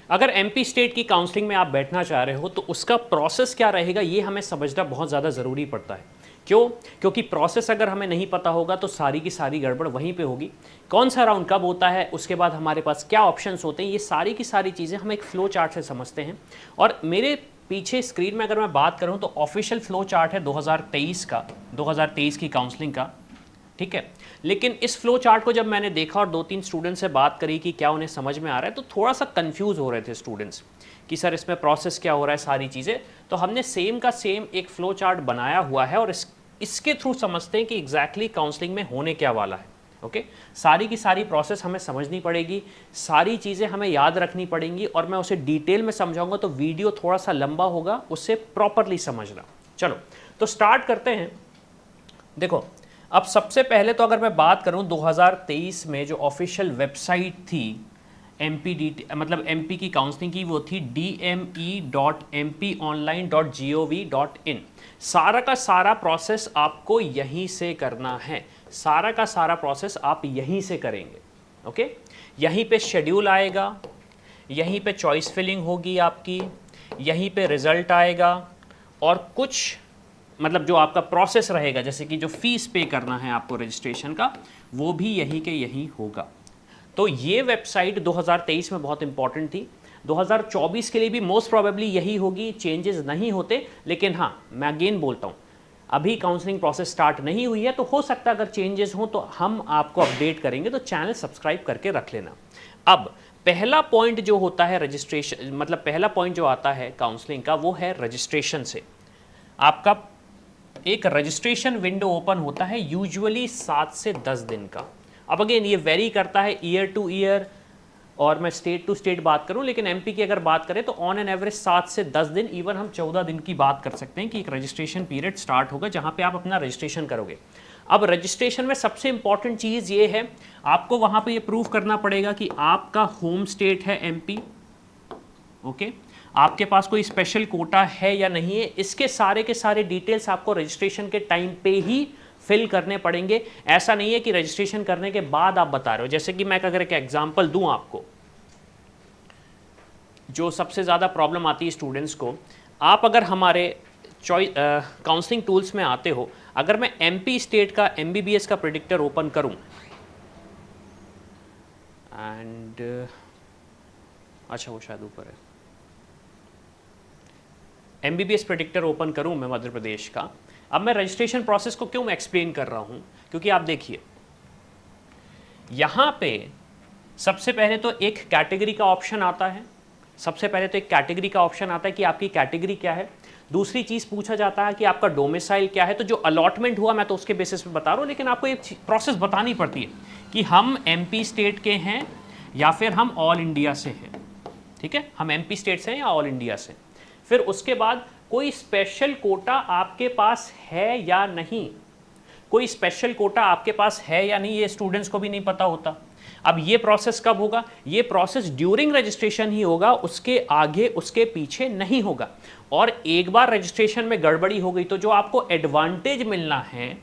अगर MP state की counselling में आप बैठना चाह रहे हो तो उसका प्रोसेस क्या रहेगा ये हमें समझना बहुत ज़्यादा ज़रूरी पड़ता है। क्यों? क्योंकि प्रोसेस अगर हमें नहीं पता होगा तो सारी की सारी गड़बड़ वहीं पे होगी। कौन सा राउंड कब होता है, उसके बाद हमारे पास क्या ऑप्शंस होते हैं, ये सारी की सारी चीज़ें हम एक फ्लो चार्ट से समझते हैं। और मेरे पीछे स्क्रीन में अगर मैं बात करूं तो ऑफिशियल फ्लो चार्ट है 2023 का, 2023 की काउंसलिंग का, ठीक है। लेकिन इस फ्लो चार्ट को जब मैंने देखा और 2-3 स्टूडेंट से बात करी कि क्या उन्हें समझ में आ रहा है, तो थोड़ा सा कंफ्यूज हो रहे थे स्टूडेंट्स कि सर इसमें प्रोसेस क्या हो रहा है, सारी चीज़ें। तो हमने सेम का सेम एक फ्लो चार्ट बनाया हुआ है और इसके थ्रू समझते हैं कि एग्जैक्टली काउंसलिंग में होने क्या वाला है। ओके, सारी की सारी प्रोसेस हमें समझनी पड़ेगी, सारी चीज़ें हमें याद रखनी पड़ेंगी और मैं उसे डिटेल में समझाऊंगा तो वीडियो थोड़ा सा लंबा होगा, उससे प्रॉपरली समझना। चलो तो स्टार्ट करते हैं। देखो, अब सबसे पहले तो अगर मैं बात करूं 2023 में जो ऑफिशियल वेबसाइट थी MPDT, मतलब MP की काउंसलिंग की, वो थी dme.mponline.gov.in। सारा का सारा प्रोसेस आपको यहीं से करना है, सारा का सारा प्रोसेस आप यहीं से करेंगे। ओके, यहीं पे शेड्यूल आएगा, यहीं पे चॉइस फिलिंग होगी आपकी, यहीं पे रिजल्ट आएगा और कुछ मतलब जो आपका प्रोसेस रहेगा, जैसे कि जो फीस पे करना है आपको रजिस्ट्रेशन का, वो भी यहीं के यहीं होगा। तो ये वेबसाइट 2023 में बहुत इंपॉर्टेंट थी, 2024 के लिए भी मोस्ट प्रोबेबली यही होगी, चेंजेस नहीं होते। लेकिन हाँ, मैं अगेन बोलता हूँ, अभी काउंसलिंग प्रोसेस स्टार्ट नहीं हुई है, तो हो सकता है अगर चेंजेस हो तो हम आपको अपडेट करेंगे, तो चैनल सब्सक्राइब करके रख लेना। अब पहला पॉइंट जो होता है रजिस्ट्रेशन, मतलब पहला पॉइंट जो आता है काउंसलिंग का, वो है रजिस्ट्रेशन से। आपका एक रजिस्ट्रेशन विंडो ओपन होता है यूजुअली 7 से 10 दिन का। अब अगेन ये वेरी करता है ईयर टू ईयर, और मैं स्टेट टू स्टेट बात करूं, लेकिन एमपी की अगर बात करें तो ऑन एन एवरेज 7 से 10 दिन, इवन हम 14 दिन की बात कर सकते हैं कि एक रजिस्ट्रेशन पीरियड स्टार्ट होगा जहां पे आप अपना रजिस्ट्रेशन करोगे। अब रजिस्ट्रेशन में सबसे इंपॉर्टेंट चीज़ ये है, आपको वहां पे ये प्रूव करना पड़ेगा कि आपका होम स्टेट है एमपी। ओके, आपके पास कोई स्पेशल कोटा है या नहीं है, इसके सारे के सारे डिटेल्स आपको रजिस्ट्रेशन के टाइम पे ही फिल करने पड़ेंगे। ऐसा नहीं है कि रजिस्ट्रेशन करने के बाद आप बता रहे हो। जैसे कि मैं अगर एक एग्जांपल दूं आपको, जो सबसे ज़्यादा प्रॉब्लम आती है स्टूडेंट्स को, आप अगर हमारे काउंसलिंग टूल्स में आते हो, अगर मैं एमपी स्टेट का एमबीबीएस का प्रेडिक्टर ओपन करूं एंड अच्छा वो शायद ऊपर है, एमबीबीएस प्रेडिक्टर ओपन करूं मैं मध्य प्रदेश का। अब मैं रजिस्ट्रेशन प्रोसेस को क्यों एक्सप्लेन कर रहा हूं, क्योंकि आप देखिए यहां पे सबसे पहले तो एक कैटेगरी का ऑप्शन आता है, सबसे पहले तो एक कैटेगरी का ऑप्शन आता है कि आपकी कैटेगरी क्या है। दूसरी चीज पूछा जाता है कि आपका डोमिसाइल क्या है। तो जो अलॉटमेंट हुआ मैं तो उसके बेसिस पे बता रहा हूं, लेकिन आपको एक प्रोसेस बतानी पड़ती है कि हम एमपी स्टेट के हैं या फिर हम ऑल इंडिया से हैं। ठीक है, हम एमपी स्टेट से हैं या ऑल इंडिया से। फिर उसके बाद कोई स्पेशल कोटा आपके पास है या नहीं, कोई स्पेशल कोटा आपके पास है या नहीं, ये स्टूडेंट्स को भी नहीं पता होता। अब ये प्रोसेस कब होगा, ये प्रोसेस ड्यूरिंग रजिस्ट्रेशन ही होगा, उसके आगे उसके पीछे नहीं होगा। और एक बार रजिस्ट्रेशन में गड़बड़ी हो गई तो जो आपको एडवांटेज मिलना है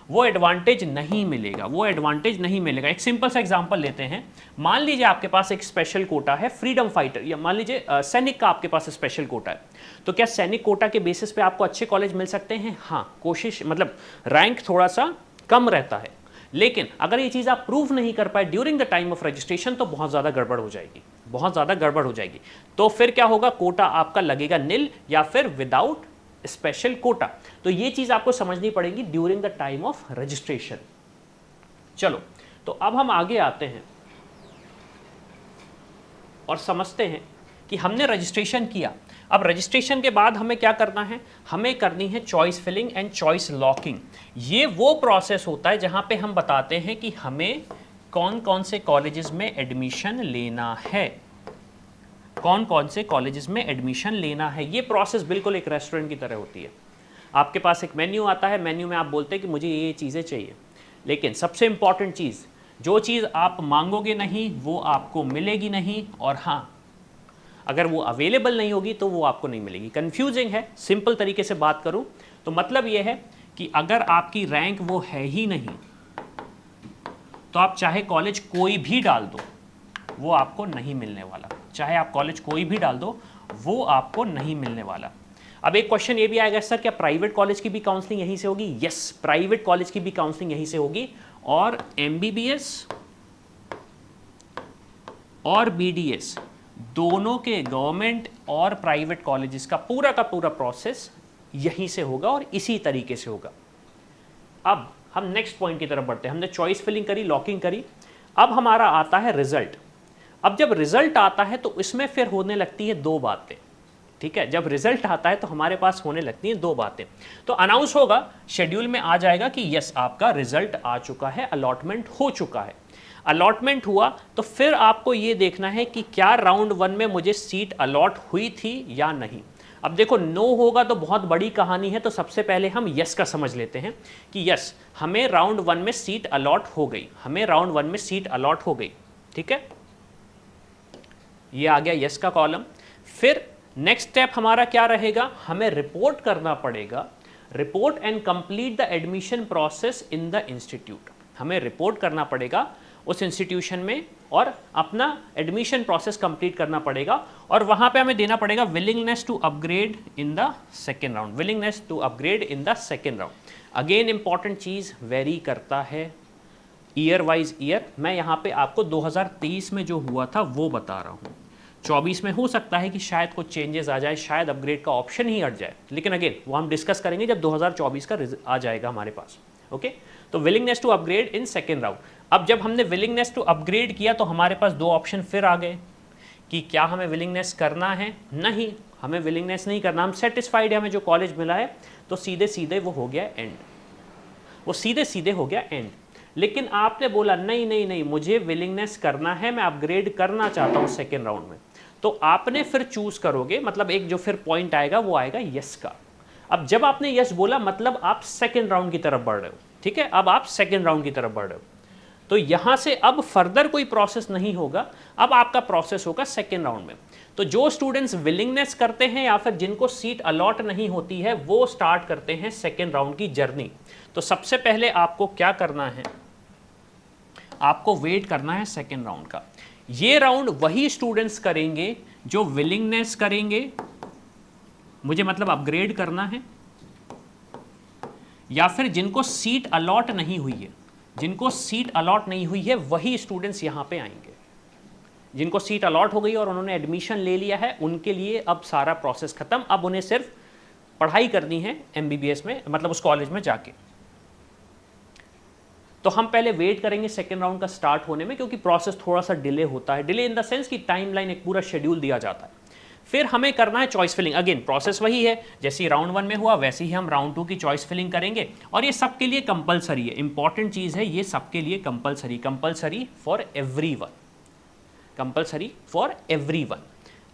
वो एडवांटेज नहीं मिलेगा, वो एडवांटेज नहीं मिलेगा। एक सिंपल सा एग्जांपल लेते हैं, मान लीजिए आपके पास एक स्पेशल कोटा है फ्रीडम फाइटर, या मान लीजिए सैनिक का आपके पास स्पेशल कोटा है। तो क्या सैनिक कोटा के बेसिस पे आपको अच्छे कॉलेज मिल सकते हैं? हाँ, कोशिश मतलब रैंक थोड़ा सा कम रहता है, लेकिन अगर ये चीज़ आप प्रूव नहीं कर पाए during the time of registration तो बहुत ज़्यादा गड़बड़ हो जाएगी, बहुत ज़्यादा गड़बड़ हो जाएगी। तो फिर क्या होगा, कोटा आपका लगेगा निल या फिर विदाउट स्पेशल कोटा। तो ये चीज़ आपको समझनी पड़ेगी during the time of registration. चलो तो अब हम आगे आते हैं और समझते हैं कि हमने रजिस्ट्रेशन किया। अब रजिस्ट्रेशन के बाद हमें क्या करना है, हमें करनी है choice filling and choice locking. ये वो प्रोसेस होता है जहां पे हम बताते हैं कि हमें कौन कौन से कॉलेजेस में एडमिशन लेना है, कौन कौन से कॉलेजेस में एडमिशन लेना है। ये प्रोसेस बिल्कुल एक रेस्टोरेंट की तरह होती है। आपके पास एक मेन्यू आता है, मेन्यू में आप बोलते हैं कि मुझे ये चीज़ें चाहिए, लेकिन सबसे इंपॉर्टेंट चीज़, जो चीज़ आप मांगोगे नहीं वो आपको मिलेगी नहीं, और हाँ अगर वो अवेलेबल नहीं होगी तो वो आपको नहीं मिलेगी। कंफ्यूजिंग है, सिंपल तरीके से बात करूं तो मतलब ये है कि अगर आपकी रैंक वो है ही नहीं तो आप चाहे कॉलेज कोई भी डाल दो वो आपको नहीं मिलने वाला। चाहे आप कॉलेज कोई भी डाल दो, वो आपको नहीं मिलने वाला। अब एक क्वेश्चन ये भी आएगा, सर क्या प्राइवेट कॉलेज की भी काउंसलिंग यहीं से होगी? यस, प्राइवेट कॉलेज की भी काउंसलिंग यहीं से होगी, और एमबीबीएस और बीडीएस दोनों के गवर्नमेंट और प्राइवेट कॉलेजेस का पूरा प्रोसेस यहीं से होगा और इसी तरीके से होगा। अब हम नेक्स्ट पॉइंट की तरफ बढ़ते हैं। हमने चॉइस फिलिंग करी, लॉकिंग करी, अब हमारा आता है रिजल्ट। अब जब रिजल्ट आता है तो इसमें फिर होने लगती है दो बातें, ठीक है। जब रिजल्ट आता है तो हमारे पास होने लगती हैं दो बातें। तो अनाउंस होगा, शेड्यूल में आ जाएगा कि यस आपका रिजल्ट आ चुका है, अलॉटमेंट हो चुका है। अलॉटमेंट हुआ तो फिर आपको ये देखना है कि क्या राउंड 1 में मुझे सीट अलॉट हुई थी या नहीं। अब देखो, नो होगा तो बहुत बड़ी कहानी है, तो सबसे पहले हम यस का समझ लेते हैं कि यस हमें राउंड 1 में सीट अलॉट हो गई, हमें राउंड 1 में सीट अलॉट हो गई, ठीक है। ये आ गया यस का कॉलम। फिर नेक्स्ट स्टेप हमारा क्या रहेगा, हमें रिपोर्ट करना पड़ेगा, report and complete the admission process in the institute. हमें रिपोर्ट करना पड़ेगा उस इंस्टीट्यूशन में और अपना एडमिशन प्रोसेस कंप्लीट करना पड़ेगा, और वहां पे हमें देना पड़ेगा willingness to upgrade in the second round, willingness to upgrade in the second round. Again important चीज, वेरी करता है ईयर वाइज ईयर। मैं यहाँ पे आपको 2023 में जो हुआ था वो बता रहा हूँ, 24 में हो सकता है कि शायद कुछ चेंजेस आ जाए, शायद अपग्रेड का ऑप्शन ही हट जाए, लेकिन अगेन वो हम डिस्कस करेंगे जब 2024 का आ जाएगा हमारे पास, ओके। तो willingness to upgrade in second round. अब जब हमने विलिंगनेस टू अपग्रेड किया तो हमारे पास दो ऑप्शन फिर आ गए कि क्या हमें विलिंगनेस करना है, नहीं हमें विलिंगनेस नहीं करना, हम सेटिस्फाइड है, हमें जो कॉलेज मिला है, तो सीधे सीधे वो हो गया एंड, वो सीधे सीधे हो गया एंड। लेकिन आपने बोला नहीं नहीं नहीं, मुझे विलिंगनेस करना है, मैं अपग्रेड करना चाहता हूँ सेकेंड राउंड में, तो आपने फिर चूज करोगे, मतलब एक जो फिर पॉइंट आएगा वो आएगा यस का। अब जब आपने यस बोला मतलब आप सेकेंड राउंड की तरफ बढ़ रहे हो, ठीक है, अब आप सेकेंड राउंड की तरफ बढ़ रहे हो, तो यहां से अब फर्दर कोई प्रोसेस नहीं होगा, अब आपका प्रोसेस होगा सेकेंड राउंड में। तो जो स्टूडेंट्स विलिंगनेस करते हैं या फिर जिनको सीट अलॉट नहीं होती है वो स्टार्ट करते हैं सेकेंड राउंड की जर्नी। तो सबसे पहले आपको क्या करना है, आपको वेट करना है सेकेंड राउंड का। ये राउंड वही स्टूडेंट्स करेंगे जो विलिंगनेस करेंगे, मुझे मतलब अपग्रेड करना है, या फिर जिनको सीट अलॉट नहीं हुई है, जिनको सीट अलॉट नहीं हुई है वही स्टूडेंट्स यहां पे आएंगे। जिनको सीट अलॉट हो गई और उन्होंने एडमिशन ले लिया है उनके लिए अब सारा प्रोसेस खत्म, अब उन्हें सिर्फ पढ़ाई करनी है एमबीबीएस में, मतलब उस कॉलेज में जाके। तो हम पहले वेट करेंगे सेकेंड राउंड का स्टार्ट होने में, क्योंकि प्रोसेस थोड़ा सा डिले होता है, डिले इन द सेंस कि टाइमलाइन एक पूरा शेड्यूल दिया जाता है। फिर हमें करना है चॉइस फिलिंग, अगेन प्रोसेस वही है जैसे राउंड 1 में हुआ, वैसे ही हम राउंड 2 की चॉइस फिलिंग करेंगे, और ये सबके लिए कंपलसरी है, इंपॉर्टेंट चीज है, ये सबके लिए compulsory, compulsory for everyone, compulsory for everyone.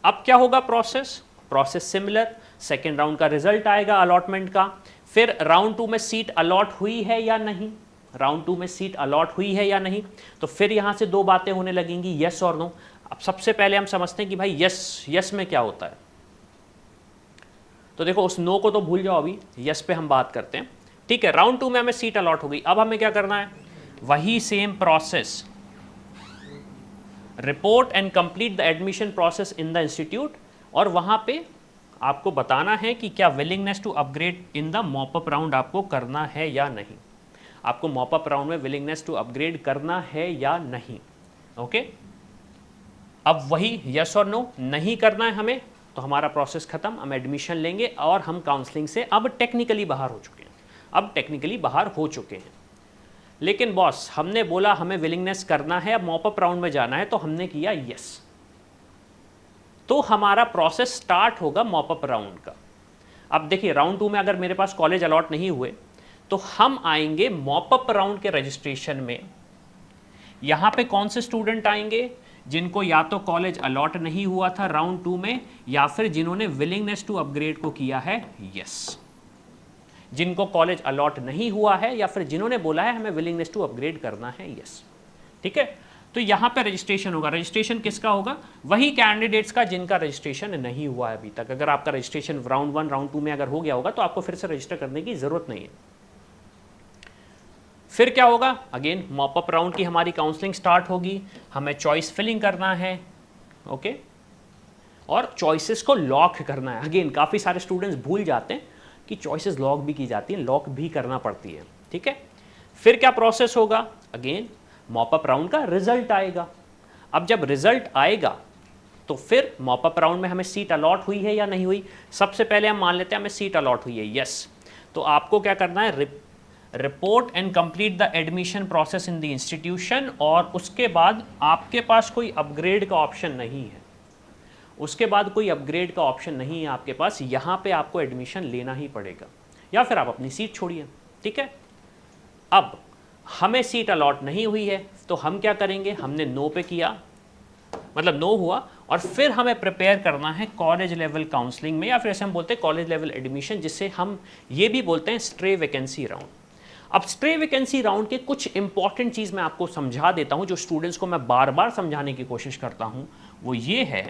अब क्या होगा process, process similar, second round का रिजल्ट आएगा अलॉटमेंट का, फिर राउंड 2 में सीट अलॉट हुई है या नहीं, राउंड 2 में सीट अलॉट हुई है या नहीं, तो फिर यहां से दो बातें होने लगेंगी, यस और नो। अब सबसे पहले हम समझते हैं कि भाई यस, यस में क्या होता है, तो देखो उस नो को तो भूल जाओ, अभी यस पे हम बात करते हैं, ठीक है। राउंड 2 में हमें सीट अलॉट हो गई, अब हमें क्या करना है, वही same process, report and complete the admission process in the institute, और वहां पे आपको बताना है कि क्या willingness to upgrade in the mop up round आपको करना है या नहीं, आपको मॉपअप राउंड में विलिंगनेस टू अपग्रेड करना है या नहीं, ओके। अब वही यस और नो, नहीं करना है हमें तो हमारा प्रोसेस खत्म, हम एडमिशन लेंगे और हम काउंसलिंग से अब टेक्निकली बाहर हो चुके हैं, अब टेक्निकली बाहर हो चुके हैं। लेकिन बॉस हमने बोला हमें विलिंगनेस करना है, अब मॉपअप राउंड में जाना है, तो हमने किया यस, तो हमारा प्रोसेस स्टार्ट होगा मॉपअप राउंड का। अब देखिए राउंड 2 में अगर मेरे पास कॉलेज अलॉट नहीं हुए तो हम आएंगे मॉपअप राउंड के रजिस्ट्रेशन में। यहां पे कौन से स्टूडेंट आएंगे, जिनको या तो कॉलेज अलॉट नहीं हुआ था राउंड 2 में, या फिर जिन्होंने विलिंगनेस टू अपग्रेड को किया है यस। जिनको कॉलेज अलॉट नहीं हुआ है या फिर जिन्होंने बोला है हमें विलिंगनेस टू अपग्रेड करना है यस, ठीक है। तो यहां पे रजिस्ट्रेशन होगा, रजिस्ट्रेशन किसका होगा, वही कैंडिडेट्स का जिनका रजिस्ट्रेशन नहीं हुआ है अभी तक। अगर आपका रजिस्ट्रेशन राउंड 1 राउंड 2 में अगर हो गया होगा तो आपको फिर से रजिस्टर करने की जरूरत नहीं है। फिर क्या होगा, अगेन मॉपअप राउंड की हमारी काउंसलिंग स्टार्ट होगी, हमें चॉइस फिलिंग करना है, ओके। और चॉइसेस को लॉक करना है। अगेन काफ़ी सारे स्टूडेंट्स भूल जाते हैं कि चॉइसेस लॉक भी की जाती हैं, लॉक भी करना पड़ती है, ठीक है। फिर क्या प्रोसेस होगा, अगेन मॉपअप राउंड का रिजल्ट आएगा। अब जब रिजल्ट आएगा तो फिर मॉपअप राउंड में हमें सीट अलॉट हुई है या नहीं हुई। सबसे पहले हम मान लेते हैं हमें सीट अलॉट हुई है, यस। तो आपको क्या करना है, report and complete the admission process in the institution, और उसके बाद आपके पास कोई अपग्रेड का ऑप्शन नहीं है, उसके बाद कोई अपग्रेड का ऑप्शन नहीं है आपके पास, यहाँ पे आपको एडमिशन लेना ही पड़ेगा या फिर आप अपनी सीट छोड़िए, ठीक है। अब हमें सीट अलॉट नहीं हुई है तो हम क्या करेंगे, हमने नो पे किया, मतलब नो हुआ, और फिर हमें प्रिपेयर करना है कॉलेज लेवल काउंसलिंग में, या फिर ऐसे हम बोलते हैं कॉलेज लेवल एडमिशन, जिससे हम ये भी बोलते हैं स्ट्रे वैकेंसी राउंड। अब स्ट्रे वैकेंसी राउंड के कुछ इंपॉर्टेंट चीज़ मैं आपको समझा देता हूं, जो स्टूडेंट्स को मैं बार बार समझाने की कोशिश करता हूं, वो ये है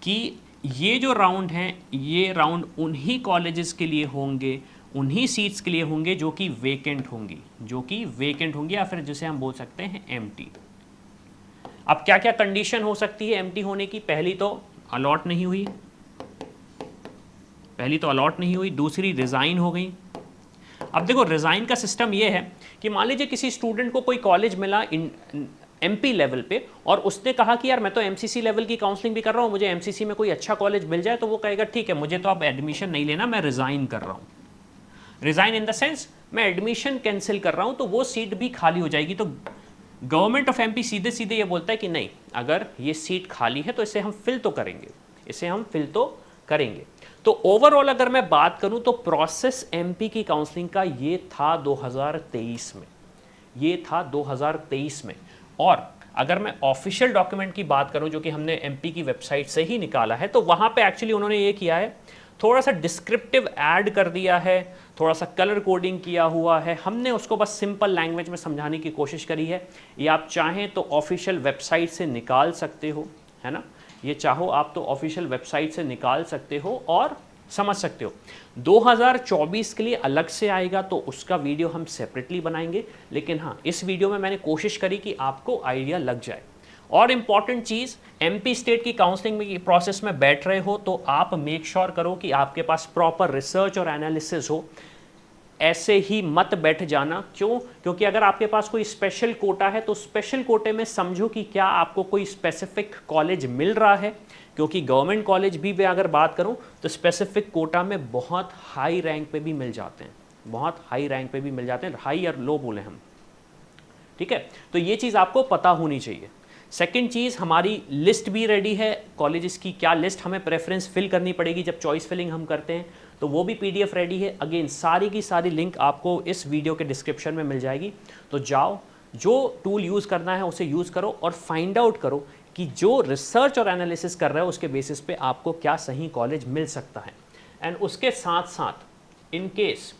कि ये जो राउंड हैं, ये राउंड उन्हीं कॉलेजेस के लिए होंगे, उन्हीं सीट्स के लिए होंगे जो कि वेकेंट होंगी, या फिर जिसे हम बोल सकते हैं एम्प्टी। अब क्या क्या कंडीशन हो सकती है एम्प्टी होने की, पहली तो अलॉट नहीं हुई, दूसरी रिज़ाइन हो गई। अब देखो रिज़ाइन का सिस्टम ये है कि मान लीजिए किसी स्टूडेंट को कोई कॉलेज मिला एमपी लेवल पे, और उसने कहा कि यार मैं तो एमसीसी लेवल की काउंसलिंग भी कर रहा हूँ, मुझे एमसीसी में कोई अच्छा कॉलेज मिल जाए, तो वो कहेगा ठीक है मुझे तो अब एडमिशन नहीं लेना, मैं रिज़ाइन कर रहा हूँ। रिज़ाइन इन द सेंस मैं एडमिशन कैंसिल कर रहा हूँ, तो वो सीट भी खाली हो जाएगी। तो गवर्नमेंट ऑफ एमपी सीधे सीधे ये बोलता है कि नहीं, अगर ये सीट खाली है तो इसे हम फिल तो करेंगे, तो ओवरऑल अगर मैं बात करूं तो प्रोसेस एमपी की काउंसलिंग का ये था 2023 में, और अगर मैं ऑफिशियल डॉक्यूमेंट की बात करूं जो कि हमने एमपी की वेबसाइट से ही निकाला है, तो वहां पे एक्चुअली उन्होंने ये किया है, थोड़ा सा डिस्क्रिप्टिव ऐड कर दिया है, थोड़ा सा कलर कोडिंग किया हुआ है, हमने उसको बस सिंपल लैंग्वेज में समझाने की कोशिश करी है। ये आप चाहें तो ऑफिशियल वेबसाइट से निकाल सकते हो, है ना, ये चाहो आप तो ऑफिशियल वेबसाइट से निकाल सकते हो और समझ सकते हो। 2024 के लिए अलग से आएगा तो उसका वीडियो हम सेपरेटली बनाएंगे, लेकिन हाँ इस वीडियो में मैंने कोशिश करी कि आपको आइडिया लग जाए। और इम्पॉर्टेंट चीज़, एमपी स्टेट की काउंसलिंग में प्रोसेस में बैठ रहे हो तो आप मेक श्योर करो कि आपके पास प्रॉपर रिसर्च और एनालिसिस हो, ऐसे ही मत बैठ जाना। क्यों? क्योंकि अगर आपके पास कोई स्पेशल कोटा है तो स्पेशल कोटे में समझो कि क्या आपको कोई स्पेसिफिक कॉलेज मिल रहा है, क्योंकि गवर्नमेंट कॉलेज भी मैं अगर बात करूं तो स्पेसिफिक कोटा में बहुत हाई रैंक पे भी मिल जाते हैं, हाई और लो बोले हम, ठीक है। तो ये चीज़ आपको पता होनी चाहिए। सेकंड चीज़, हमारी लिस्ट भी रेडी है कॉलेजेस की, क्या लिस्ट हमें प्रेफरेंस फिल करनी पड़ेगी जब चॉइस फिलिंग हम करते हैं, तो वो भी पीडीएफ रेडी है। अगेन सारी की सारी लिंक आपको इस वीडियो के डिस्क्रिप्शन में मिल जाएगी, तो जाओ, जो टूल यूज़ करना है उसे यूज़ करो और फाइंड आउट करो कि जो रिसर्च और एनालिसिस कर रहे हो उसके बेसिस पे आपको क्या सही कॉलेज मिल सकता है। एंड उसके साथ साथ इन केस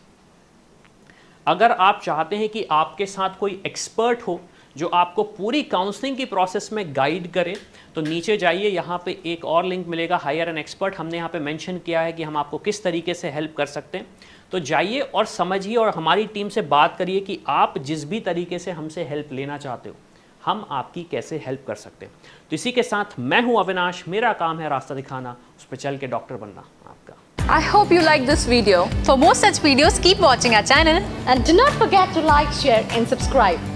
अगर आप चाहते हैं कि आपके साथ कोई एक्सपर्ट हो जो आपको पूरी काउंसलिंग की प्रोसेस में गाइड करे, तो नीचे जाइए, यहाँ पे एक और लिंक मिलेगा, हायर एन एक्सपर्ट। हमने यहाँ पे मेंशन किया है कि हम आपको किस तरीके से हेल्प कर सकते हैं, तो जाइए और समझिए और हमारी टीम से बात करिए कि आप जिस भी तरीके से हमसे हेल्प लेना चाहते हो हम आपकी कैसे हेल्प कर सकते हैं। तो इसी के साथ मैं हूँ अविनाश, मेरा काम है रास्ता दिखाना, उस पर चल के डॉक्टर बनना आपका। I hope you like this video. For more such videos, keep watching our channel. And do not forget to like, share and subscribe.